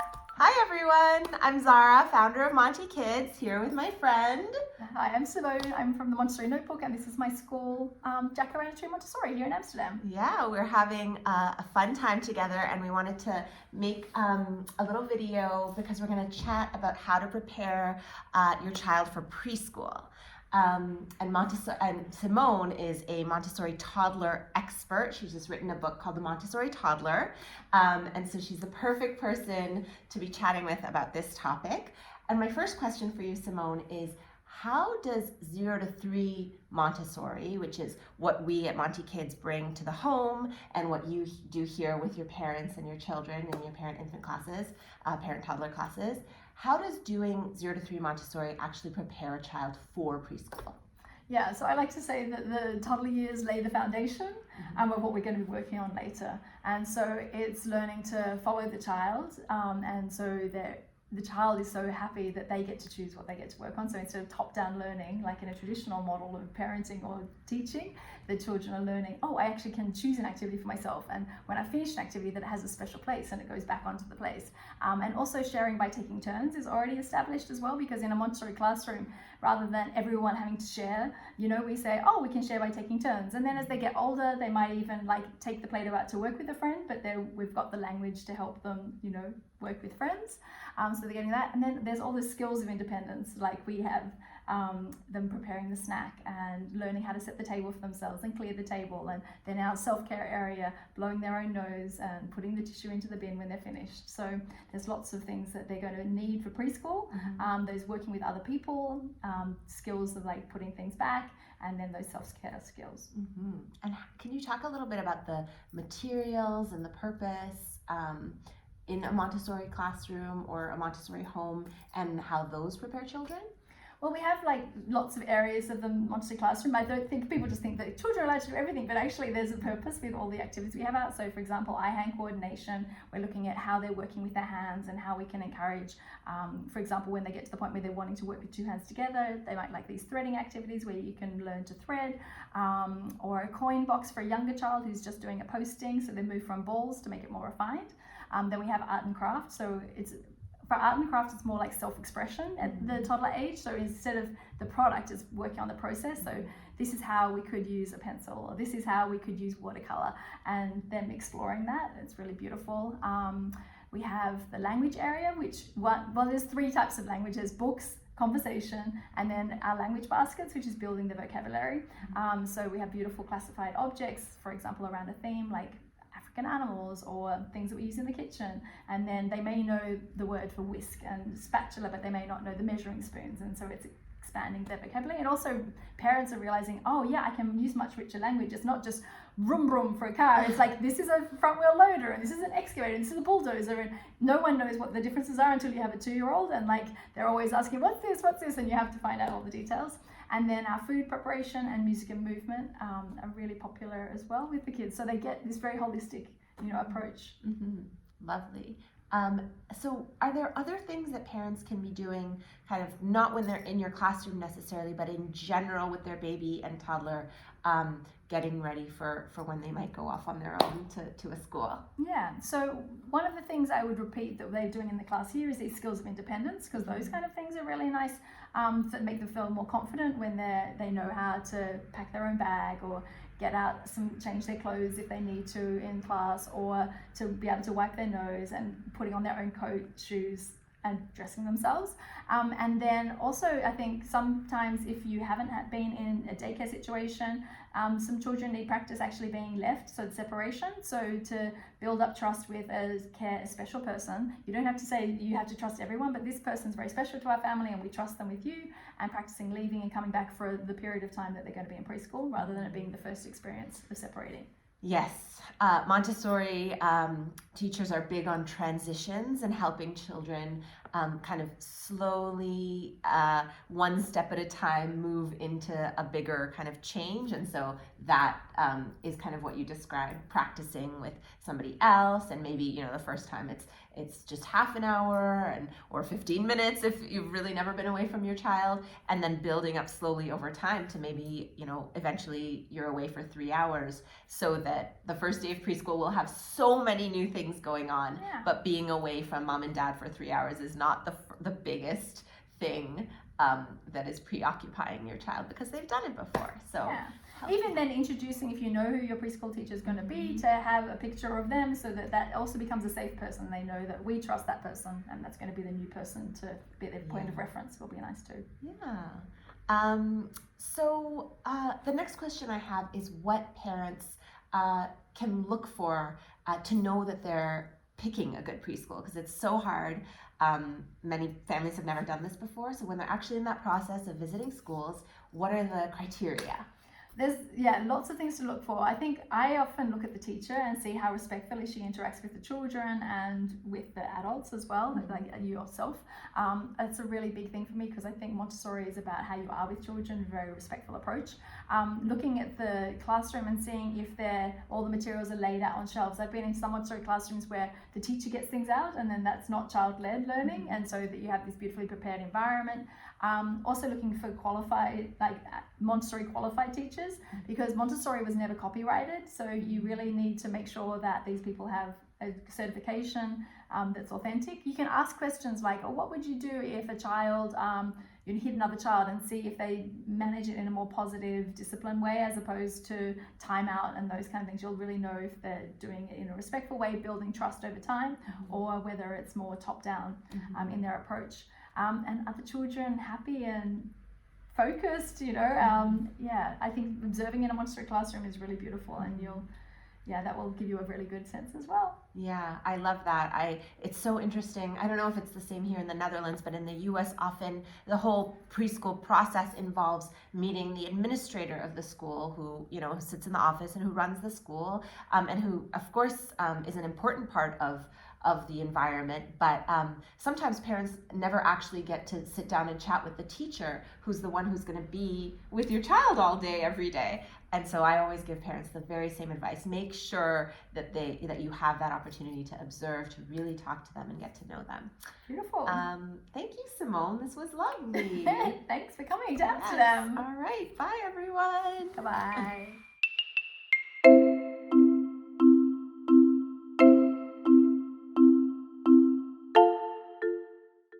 Hi everyone, I'm Zahra, founder of Monti Kids, here with my friend. Hi, I'm Simone. I'm from the Montessori Notebook, and this is my school, Jacaranda Montessori here in Amsterdam. Yeah, we're having a fun time together, and we wanted to make a little video because we're going to chat about how to prepare your child for preschool. And Simone is a Montessori toddler expert. She's just written a book called The Montessori Toddler. And so she's the perfect person to be chatting with about this topic. And my first question for you, Simone, is how does 0 to 3 Montessori, which is what we at Monti Kids bring to the home and what you do here with your parents and your children in your parent-infant classes, parent-toddler classes, how does doing 0 to 3 Montessori actually prepare a child for preschool? Yeah, so I like to say that the toddler years lay the foundation of what we're going to be working on later. And so it's learning to follow the child, and so that the child is so happy that they get to choose what they get to work on. So instead of top-down learning, like in a traditional model of parenting or teaching, the children are learning, oh, I actually can choose an activity for myself. And when I finish an activity, that it has a special place and it goes back onto the place. And also sharing by taking turns is already established as well, because in a Montessori classroom, rather than everyone having to share, we say, oh, we can share by taking turns. And then as they get older, they might even take the Play-Doh out to work with a friend, but we've got the language to help them, work with friends. So they're getting that. And then there's all the skills of independence, like we have them preparing the snack and learning how to set the table for themselves and clear the table. And they're now self-care area, blowing their own nose and putting the tissue into the bin when they're finished. So there's lots of things that they're going to need for preschool. There's working with other people, skills of putting things back, and then those self-care skills. And can you talk a little bit about the materials and the purpose in a Montessori classroom or a Montessori home and how those prepare children? Well, we have lots of areas of the Montessori classroom. I don't think people just think that children are allowed to do everything, but actually there's a purpose with all the activities we have out. So for example, eye-hand coordination, we're looking at how they're working with their hands and how we can encourage, for example, when they get to the point where they're wanting to work with two hands together, they might like these threading activities where you can learn to thread, or a coin box for a younger child who's just doing a posting, so they move from balls to make it more refined. Then we have art and craft, so for art and craft, it's more like self-expression at the toddler age. So instead of the product, it's working on the process. So this is how we could use a pencil, or this is how we could use watercolor, and them exploring that. It's really beautiful. We have the language area, there's 3 types of languages: books, conversation, and then our language baskets, which is building the vocabulary. So we have beautiful classified objects, for example, around a theme like African animals or things that we use in the kitchen, and then they may know the word for whisk and spatula, but they may not know the measuring spoons, and so it's expanding their vocabulary. And also parents are realizing, oh yeah, I can use much richer language. It's not just vroom vroom for a car. It's like, this is a front wheel loader, and this is an excavator, and this is a bulldozer, and no one knows what the differences are until you have a 2-year-old, and they're always asking, what's this, and you have to find out all the details. And then our food preparation and music and movement are really popular as well with the kids. So they get this very holistic, approach. Lovely. So are there other things that parents can be doing, kind of not when they're in your classroom necessarily, but in general with their baby and toddler, getting ready for when they might go off on their own to a school? Yeah, so one of the things I would repeat that they're doing in the class here is these skills of independence, because those kind of things are really nice to make them feel more confident when they know how to pack their own bag, or get out change their clothes if they need to in class, or to be able to wipe their nose and putting on their own coat, shoes, and dressing themselves. And then also, I think sometimes if you haven't been in a daycare situation, some children need practice actually being left, so separation. So to build up trust with a special person, you don't have to say you have to trust everyone, but this person's very special to our family and we trust them with you, and practicing leaving and coming back for the period of time that they're going to be in preschool, rather than it being the first experience of separating. Yes, Montessori teachers are big on transitions and helping children kind of slowly, one step at a time, move into a bigger kind of change. And so that is kind of what you described, practicing with somebody else, and maybe, you know, the first time it's just half an hour or 15 minutes if you've really never been away from your child, and then building up slowly over time to maybe, you know, eventually you're away for 3 hours, so that the first day of preschool will have so many new things going on. Yeah. But being away from mom and dad for 3 hours is not the biggest thing that is preoccupying your child, because they've done it before. So yeah. Even then, introducing, if you know who your preschool teacher is going to be, to have a picture of them, so that also becomes a safe person. They know that we trust that person, and that's going to be the new person to be their point of reference. Will be nice too. Yeah. So the next question I have is what parents can look for to know that they're picking a good preschool, because it's so hard. Many families have never done this before, so when they're actually in that process of visiting schools, what are the criteria? There's lots of things to look for. I think I often look at the teacher and see how respectfully she interacts with the children and with the adults as well, like you yourself. It's a really big thing for me, because I think Montessori is about how you are with children, a very respectful approach. Looking at the classroom and seeing if all the materials are laid out on shelves. I've been in some Montessori classrooms where the teacher gets things out, and then that's not child-led learning, and so that you have this beautifully prepared environment. Also looking for qualified, like Montessori qualified teachers, because Montessori was never copyrighted, so you really need to make sure that these people have a certification that's authentic. You can ask questions like, oh, what would you do if a child, you hit another child, and see if they manage it in a more positive, disciplined way, as opposed to time out and those kind of things. You'll really know if they're doing it in a respectful way, building trust over time, or whether it's more top-down in their approach. And are the children happy and focused, you know? I think observing in a Montessori classroom is really beautiful, and that will give you a really good sense as well. Yeah, I love that. It's so interesting. I don't know if it's the same here in the Netherlands, but in the US, often the whole preschool process involves meeting the administrator of the school, who, you know, sits in the office and who runs the school, and who, of course, is an important part of the environment, but sometimes parents never actually get to sit down and chat with the teacher, who's the one who's going to be with your child all day, every day. And so I always give parents the very same advice. Make sure that you have that opportunity to observe, to really talk to them and get to know them. Beautiful. Thank you, Simone. This was lovely. Thanks for coming to Amsterdam. All right. Bye, everyone. Bye-bye.